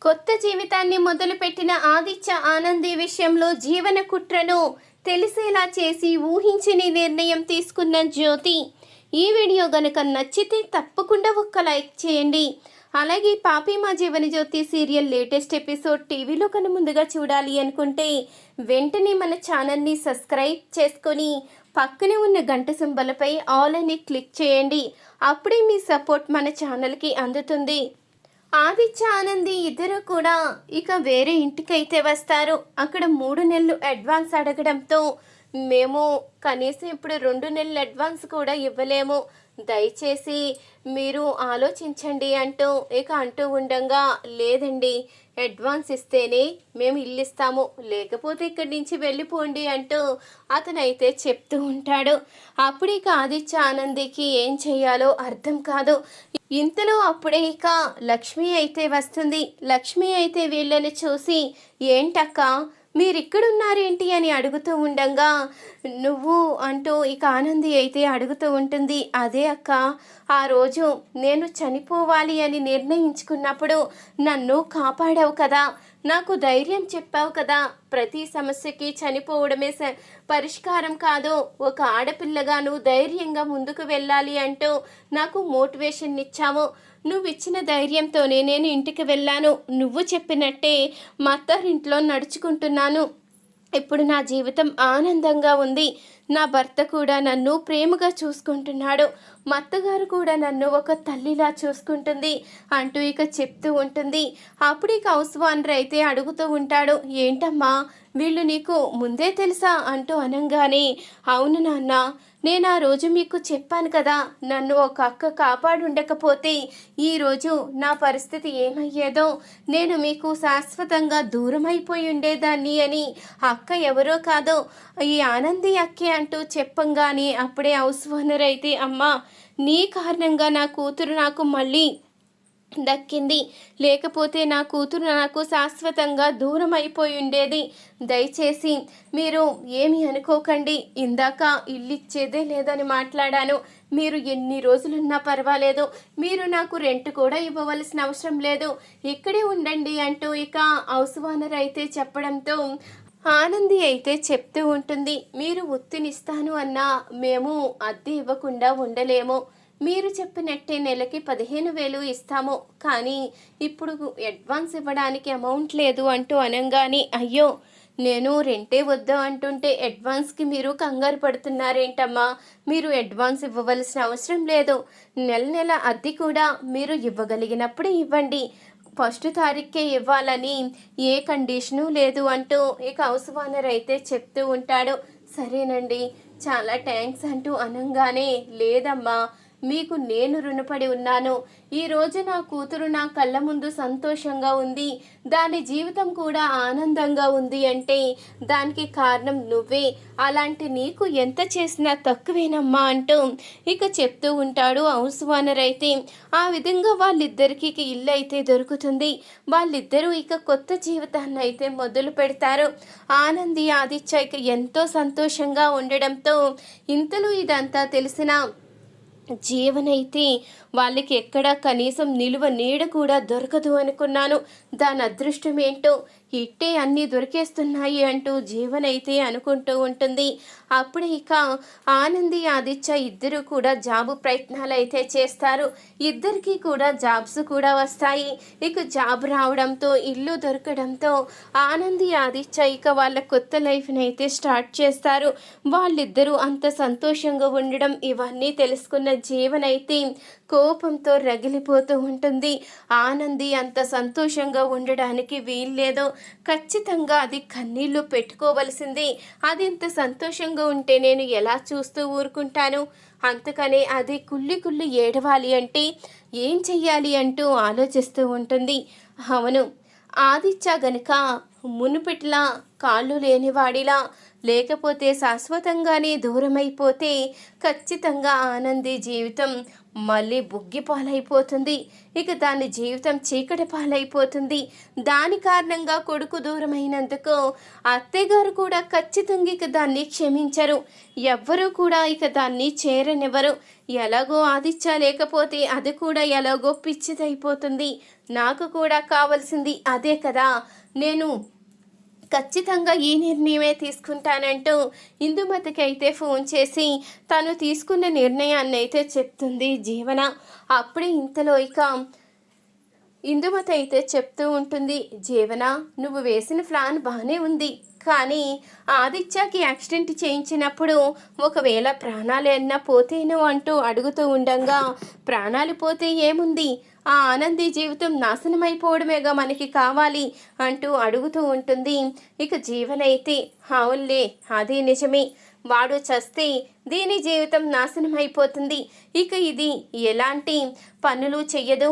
కొత్త జీవితాన్ని మొదలుపెట్టిన ఆదిత్య ఆనంది విషయంలో జీవన కుట్రను తెలిసేలా చేసి ఊహించని నిర్ణయం తీసుకున్న జ్యోతి. ఈ వీడియో గనుక నచ్చితే తప్పకుండా ఒక్క లైక్ చేయండి. అలాగే పాపి మా Jeevan Jyoti serial latest episode టీవీలో కన్నా ముందుగా చూడాలి అనుకుంటే వెంటనే మన ఛానల్ని సబ్స్క్రైబ్ చేసుకొని పక్కనే ఉన్న గంట సింబలపై ఆల్ అని క్లిక్ చేయండి. అప్పుడే మీ సపోర్ట్ మన ఛానల్కి అందుతుంది. ఆదిత్య ఆనంది ఇద్దరు కూడా ఇక వేరే ఇంటికైతే వస్తారు. అక్కడ 3 నెలలు అడ్వాన్స్ అడగడంతో మేము కనీసం ఇప్పుడు 2 నెలలు అడ్వాన్స్ కూడా ఇవ్వలేము, దయచేసి మీరు ఆలోచించండి అంటూ ఉండగా, లేదండి అడ్వాన్స్ ఇస్తేనే మేము ఇల్లు ఇస్తాము, లేకపోతే ఇక్కడి నుంచి వెళ్ళిపోండి అంటూ అతనైతే చెప్తూ ఉంటాడు. అప్పుడు ఇక ఆదిత్య ఆనందికి ఏం చెయ్యాలో అర్థం కాదు. ఇంతలో అప్పుడే ఇక లక్ష్మి అయితే వస్తుంది. లక్ష్మి అయితే వీళ్ళని చూసి, ఏంటక్క మీరిక్కడున్నారేంటి అని అడుగుతూ ఉండగా, నువ్వు అంటూ ఇక ఆనంది అయితే అడుగుతూ ఉంటుంది. అదే అక్క, ఆ రోజు నేను చనిపోవాలి అని నిర్ణయించుకున్నప్పుడు నన్ను కాపాడావు కదా, నాకు ధైర్యం చెప్పావు కదా, ప్రతి సమస్యకి చనిపోవడమే పరిష్కారం కాదు, ఒక ఆడపిల్లగా నువ్వు ధైర్యంగా ముందుకు వెళ్ళాలి అంటూ నాకు మోటివేషన్ ఇచ్చావు. నువ్వు ఇచ్చిన ధైర్యంతోనే నేను ఇంటికి వెళ్ళాను. నువ్వు చెప్పినట్టే మా అత్తారింట్లో నడుచుకుంటున్నాను. ఇప్పుడు నా జీవితం ఆనందంగా ఉంది. నా భర్త కూడా నన్ను ప్రేమగా చూసుకుంటున్నాడు. మా అత్తగారు కూడా నన్ను ఒక తల్లిలా చూసుకుంటుంది అంటూ ఇక చెప్తూ ఉంటుంది. అప్పుడు ఇక హౌస్ ఓనర్ అయితే అడుగుతూ ఉంటాడు, ఏంటమ్మా వీళ్ళు నీకు ముందే తెలుసా అంటూ అనగానే, అవును నాన్న, నేను ఆ రోజు మీకు చెప్పాను కదా, నన్ను ఒక అక్క కాపాడుండకపోతే ఈరోజు నా పరిస్థితి ఏమయ్యేదో, నేను మీకు శాశ్వతంగా దూరం అయిపోయి ఉండేదాన్ని అని. అక్క ఎవరో కాదో ఈ ఆనంది అక్కే అంటూ చెప్పంగానే అప్పుడే హౌస్ ఓనర్ అయితే, అమ్మా నీ కారణంగా నా కూతురు నాకు మళ్ళీ దక్కింది, లేకపోతే నా కూతురు నాకు శాశ్వతంగా దూరం అయిపోయి ఉండేది. దయచేసి మీరు ఏమి అనుకోకండి, ఇందాక ఇల్లు ఇచ్చేదే లేదని మాట్లాడాను. మీరు ఎన్ని రోజులున్నా పర్వాలేదు, మీరు నాకు రెంట్ కూడా ఇవ్వవలసిన అవసరం లేదు, ఇక్కడే ఉండండి అంటూ ఇక హౌస్ ఓనర్ అయితే చెప్పడంతో ఆనంది అయితే చెప్తూ ఉంటుంది, మీరు ఉత్తినిస్తాను అన్నా మేము అద్దె ఇవ్వకుండా ఉండలేము. మీరు చెప్పినట్టే నెలకి 15,000 ఇస్తాము, కానీ ఇప్పుడు అడ్వాన్స్ ఇవ్వడానికి అమౌంట్ లేదు అంటూ అనగానే, అయ్యో నేను రెంటే వద్దా అంటుంటే అడ్వాన్స్కి మీరు కంగారు పడుతున్నారేంటమ్మా, మీరు అడ్వాన్స్ ఇవ్వవలసిన అవసరం లేదు. నెల అద్దె కూడా మీరు ఇవ్వగలిగినప్పుడు ఇవ్వండి, ఫస్ట్ తారీఖే ఇవ్వాలని ఏ కండిషను లేదు అంటూ ఇక హౌస్ ఓనర్ అయితే చెప్తూ ఉంటాడు. సరేనండి, చాలా థ్యాంక్స్ అంటూ అనగానే, లేదమ్మా మీకు నేను రుణపడి ఉన్నాను. ఈరోజు నా కూతురు నా కళ్ళ ముందు సంతోషంగా ఉంది, దాని జీవితం కూడా ఆనందంగా ఉంది అంటే దానికి కారణం నువ్వే, అలాంటి నీకు ఎంత చేసినా తక్కువేనమ్మా అంటూ ఇక చెప్తూ ఉంటాడు హౌస్ ఓనర్ అయితే. ఆ విధంగా వాళ్ళిద్దరికీ ఇల్లు అయితే దొరుకుతుంది. వాళ్ళిద్దరూ ఇక కొత్త జీవితాన్ని అయితే మొదలు పెడతారు. ఆనంది ఆదిత్య ఇక ఎంతో సంతోషంగా ఉండడంతో ఇంతలో ఇదంతా తెలిసిన జీవనైతే వాళ్ళకి ఎక్కడ కనీసం నిలువ నీడ కూడా దొరకదు అనుకున్నాను, దాని అదృష్టం ఏంటో ఇట్టే అన్నీ దొరికేస్తున్నాయి అంటూ జీవనైతే అనుకుంటూ ఉంటుంది. అప్పుడు ఇక ఆనంది ఆదిత్య ఇద్దరు కూడా జాబు ప్రయత్నాలు అయితే చేస్తారు. ఇద్దరికి కూడా జాబ్స్ కూడా వస్తాయి. ఇక జాబ్ రావడంతో ఇల్లు దొరకడంతో ఆనంది ఆదిత్య ఇక వాళ్ళ కొత్త లైఫ్ని అయితే స్టార్ట్ చేస్తారు. వాళ్ళిద్దరూ అంత సంతోషంగా ఉండడం ఇవన్నీ తెలుసుకున్న జీవనైతే కోపంతో రగిలిపోతూ ఉంటుంది. ఆనంది అంత సంతోషంగా ఉండడానికి వీల్లేదు, ఖచ్చితంగా అది కన్నీళ్లు పెట్టుకోవలసింది. అది ఇంత సంతోషంగా ఉంటే నేను ఎలా చూస్తూ ఊరుకుంటాను, అందుకనే అది కుళ్ళి ఏడవాలి అంటే ఏం చెయ్యాలి అంటూ ఆలోచిస్తూ ఉంటుంది. అవును, ఆదిత్య గనుక మునుపిట్లా కాళ్ళు లేనివాడిలా, లేకపోతే శాశ్వతంగానే దూరమైపోతే ఖచ్చితంగా ఆనంది జీవితం మళ్ళీ బుగ్గి పాలైపోతుంది. ఇక దాని జీవితం చీకటి పాలైపోతుంది. దాని కారణంగా కొడుకు దూరమైనందుకు అత్తయ్యగారు కూడా ఖచ్చితంగా ఇక దాన్ని క్షమించరు. ఎవ్వరూ కూడా ఇక దాన్ని చేరనివ్వరు. ఎలాగో ఆదిత్య లేకపోతే అది కూడా ఎలాగో పిచ్చిదైపోతుంది. నాకు కూడా కావాల్సింది అదే కదా, నేను ఖచ్చితంగా ఈ నిర్ణయమే తీసుకుంటానంటూ ఇందుమతికి అయితే ఫోన్ చేసి తను తీసుకున్న నిర్ణయాన్ని అయితే చెప్తుంది జీవన. అప్పుడే ఇంతలో ఇక ఇందుమతి అయితే చెప్తూ ఉంటుంది, జీవన నువ్వు వేసిన ప్లాన్ బాగానే ఉంది, కానీ ఆదిత్యకి యాక్సిడెంట్ చేయించినప్పుడు ఒకవేళ ప్రాణాలు ఏమన్నా పోతేనో అంటూ అడుగుతూ ఉండంగా, ప్రాణాలు పోతే ఏముంది, ఆ ఆనంది జీవితం నాశనమైపోవడమేగా మనకి కావాలి అంటూ అడుగుతూ ఉంటుంది. ఇక జీవనైతే అవునులే అదే నిజమే, వాడు చస్తే దీని జీవితం నాశనమైపోతుంది, ఇక ఇది ఎలాంటి పనులు చెయ్యదు,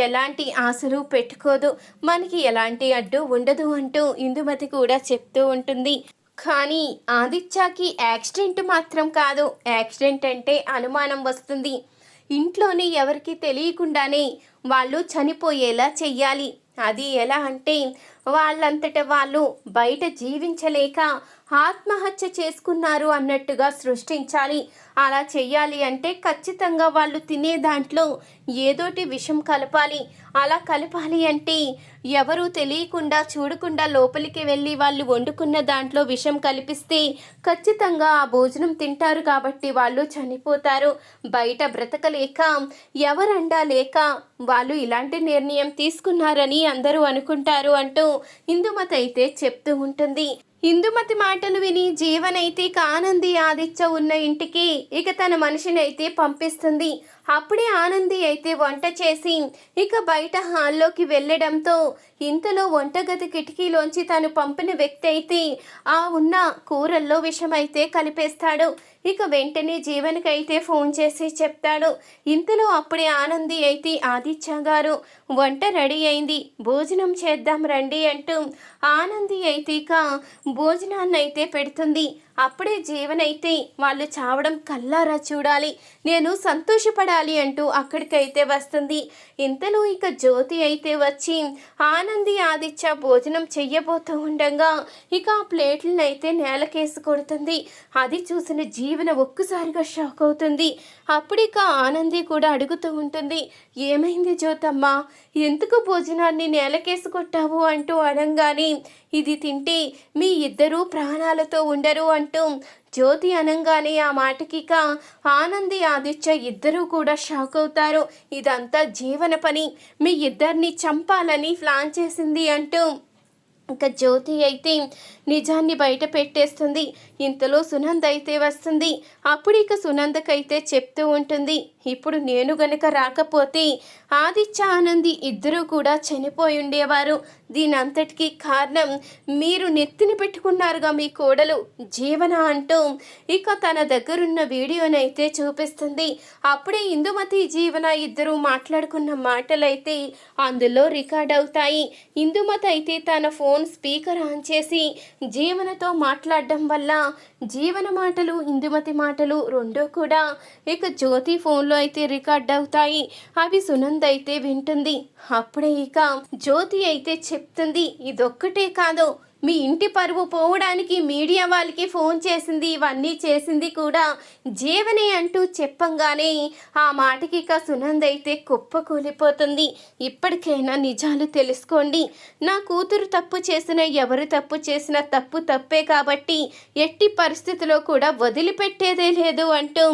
ఎలాంటి ఆశలు పెట్టుకోదు, మనకి ఎలాంటి అడ్డు ఉండదు అంటూ ఇందుమతి కూడా చెప్తూ ఉంటుంది. కానీ ఆదిత్యకి యాక్సిడెంట్ మాత్రం కాదు, యాక్సిడెంట్ అంటే అనుమానం వస్తుంది, ఇంట్లోనే ఎవరికి తెలియకుండానే వాళ్ళు చనిపోయేలా చెయ్యాలి. అది ఎలా అంటే వాళ్ళంతట వాళ్ళు బయట జీవించలేక ఆత్మహత్య చేసుకున్నారు అన్నట్టుగా సృష్టించాలి. అలా చెయ్యాలి అంటే ఖచ్చితంగా వాళ్ళు తినే దాంట్లో ఏదోటి విషం కలపాలి. అలా కలపాలి అంటే ఎవరు తెలియకుండా చూడకుండా లోపలికి వెళ్ళి వాళ్ళు వండుకున్న దాంట్లో విషం కలిపిస్తే ఖచ్చితంగా ఆ భోజనం తింటారు, కాబట్టి వాళ్ళు చనిపోతారు. బయట బ్రతకలేక ఎవరండా లేక వాళ్ళు ఇలాంటి నిర్ణయం తీసుకున్నారని అందరూ అనుకుంటారు అంటూ ఇందుమతి అయితే చెప్తూ ఉంటుంది. ఇందుమతి మాటలు విని జీవనైతే ఆనంది ఆదిత్య ఉన్న ఇంటికి ఇక తన మనిషిని అయితే పంపిస్తుంది. అప్పుడే ఆనంది అయితే వంట చేసి ఇక బయట హాల్లోకి వెళ్ళడంతో ఇంతలో వంటగది కిటికీలోంచి తను పంపిన వ్యక్తి అయితే ఆ ఉన్న కూరల్లో విషమైతే కలిపేస్తాడు. ఇక వెంటనే జీవనకైతే ఫోన్ చేసి చెప్తాడు. ఇంతలో అప్పుడే ఆనంది అయితే ఆదిత్య గారు వంట రెడీ అయింది, భోజనం చేద్దాం రండి అంటూ ఆనంది అయితే ఇక భోజనాన్ని అయితే పెడుతుంది. అప్పుడే జీవనైతే వాళ్ళు చావడం కల్లారా చూడాలి, నేను సంతోషపడాలి అంటూ అక్కడికైతే వస్తుంది. ఇంతలో ఇక జ్యోతి అయితే వచ్చి ఆనంది ఆదిత్య భోజనం చెయ్యబోతూ ఉండగా ఇక ఆ ప్లేట్లను అయితే నేలకేసి కొడుతుంది. అది చూసిన జీవన ఒక్కసారిగా షాక్ అవుతుంది. అప్పుడిక ఆనంది కూడా అడుగుతూ ఉంటుంది, ఏమైంది జ్యోతమ్మ, ఎందుకు భోజనాన్ని నేలకేసి కొట్టావు అంటూ అడంగానే ఇది తింటే మీ ఇద్దరూ ప్రాణాలతో ఉండరు అంటూ జ్యోతి అనంగానే ఆ మాటకిక ఆనంది ఆదిత్య ఇద్దరూ కూడా షాక్ అవుతారు. ఇదంతా జీవన పని, మీ ఇద్దరిని చంపాలని ప్లాన్ చేసింది అంటూ ఇక జ్యోతి అయితే నిజాన్ని బయట పెట్టేస్తుంది. ఇంతలో సునంద అయితే వస్తుంది. అప్పుడు ఇక సునందకైతే చెప్తూ ఉంటుంది, ఇప్పుడు నేను గనక రాకపోతే ఆదిత్య ఆనంది ఇద్దరూ కూడా చనిపోయి ఉండేవారు. దీనంతటికీ కారణం మీరు నెత్తిని పెట్టుకున్నారుగా మీ కోడలు జీవన అంటూ ఇక తన దగ్గరున్న వీడియోనైతే చూపిస్తుంది. అప్పుడే ఇందుమతి జీవన ఇద్దరు మాట్లాడుకున్న మాటలైతే అందులో రికార్డ్ అవుతాయి. ఇందుమతి అయితే తన ఫోన్ స్పీకర్ ఆన్ చేసి జీవనతో మాట్లాడడం వల్ల జీవన మాటలు ఇందుమతి మాటలు రెండూ కూడా ఇక జ్యోతి ఫోన్లో అయితే రికార్డ్ అవుతాయి. అవి సునంద అయితే వింటుంది. అప్పుడే ఇక జ్యోతి అయితే చెప్తుంది, ఇదొక్కటే కాదు, మీ ఇంటి పరువు పోవడానికి మీడియా వాళ్ళకి ఫోన్ చేసింది, ఇవన్నీ చేసింది కూడా జీవనే అంటూ చెప్పంగానే ఆ మాటకి ఇక సునంద అయితే కుప్పకూలిపోతుంది. ఇప్పటికైనా నిజాలు తెలుసుకోండి, నా కూతురు తప్పు చేసిన ఎవరు తప్పు చేసినా తప్పు తప్పే కాబట్టి ఎట్టి పరిస్థితిలో కూడా వదిలిపెట్టేదే లేదు అంటూ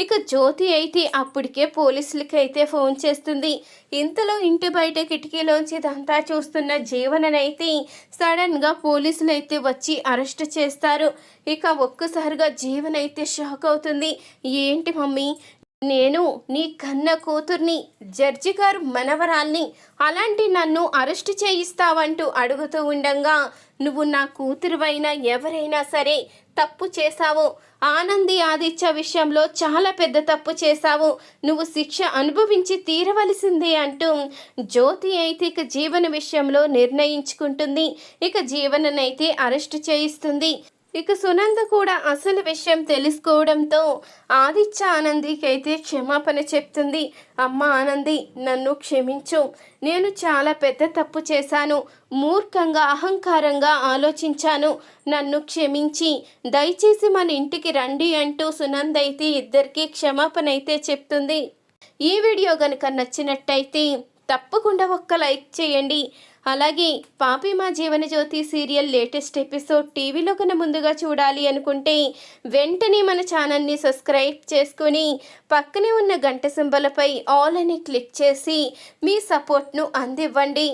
ఇక జ్యోతి అయితే అప్పటికే పోలీసులకి అయితే ఫోన్ చేస్తుంది. ఇంతలో ఇంటి బయట కిటికీలోంచి ఇదంతా చూస్తున్న జీవననైతే సడన్గా పోలీసులు అయితే వచ్చి అరెస్ట్ చేస్తారు. ఇక ఒక్కసారిగా జీవన అయితే షాక్ అవుతుంది. ఏంటి మమ్మీ, నేను నీ కన్న కూతుర్ని, జడ్జి గారు మనవరాల్ని, అలాంటి నన్ను అరెస్ట్ చేయిస్తావంటూ అడుగుతూ ఉండగా నువ్వు నా కూతురువైనా ఎవరైనా సరే తప్పు చేశావో ఆనంది ఆదిత్య విషయంలో చాలా పెద్ద తప్పు చేశావు, నువ్వు శిక్ష అనుభవించి తీరవలసిందే అంటూ జ్యోతి అయితే ఇక జీవన విషయంలో నిర్ణయించుకుంటుంది. ఇక జీవననైతే అరెస్ట్ చేయిస్తుంది. ఇక సునంద కూడా అసలు విషయం తెలుసుకోవడంతో ఆదిత్య ఆనందికి అయితే క్షమాపణ చెప్తుంది. అమ్మ ఆనంది, నన్ను క్షమించు, నేను చాలా పెద్ద తప్పు చేశాను, మూర్ఖంగా అహంకారంగా ఆలోచించాను, నన్ను క్షమించి దయచేసి మన ఇంటికి రండి అంటూ సునంద అయితే ఇద్దరికీ క్షమాపణ అయితే చెప్తుంది. ఈ వీడియో కనుక నచ్చినట్టయితే తప్పకుండా ఒక్క లైక్ చేయండి. అలాగే పాపి మా Jeevan Jyoti serial latest episode టీవీలో కన్నా ముందుగా చూడాలి అనుకుంటే వెంటనే మన ఛానల్ని సబ్స్క్రైబ్ చేసుకుని పక్కనే ఉన్న గంట సింబలపై ఆల్ అని క్లిక్ చేసి మీ సపోర్ట్ను అందివ్వండి.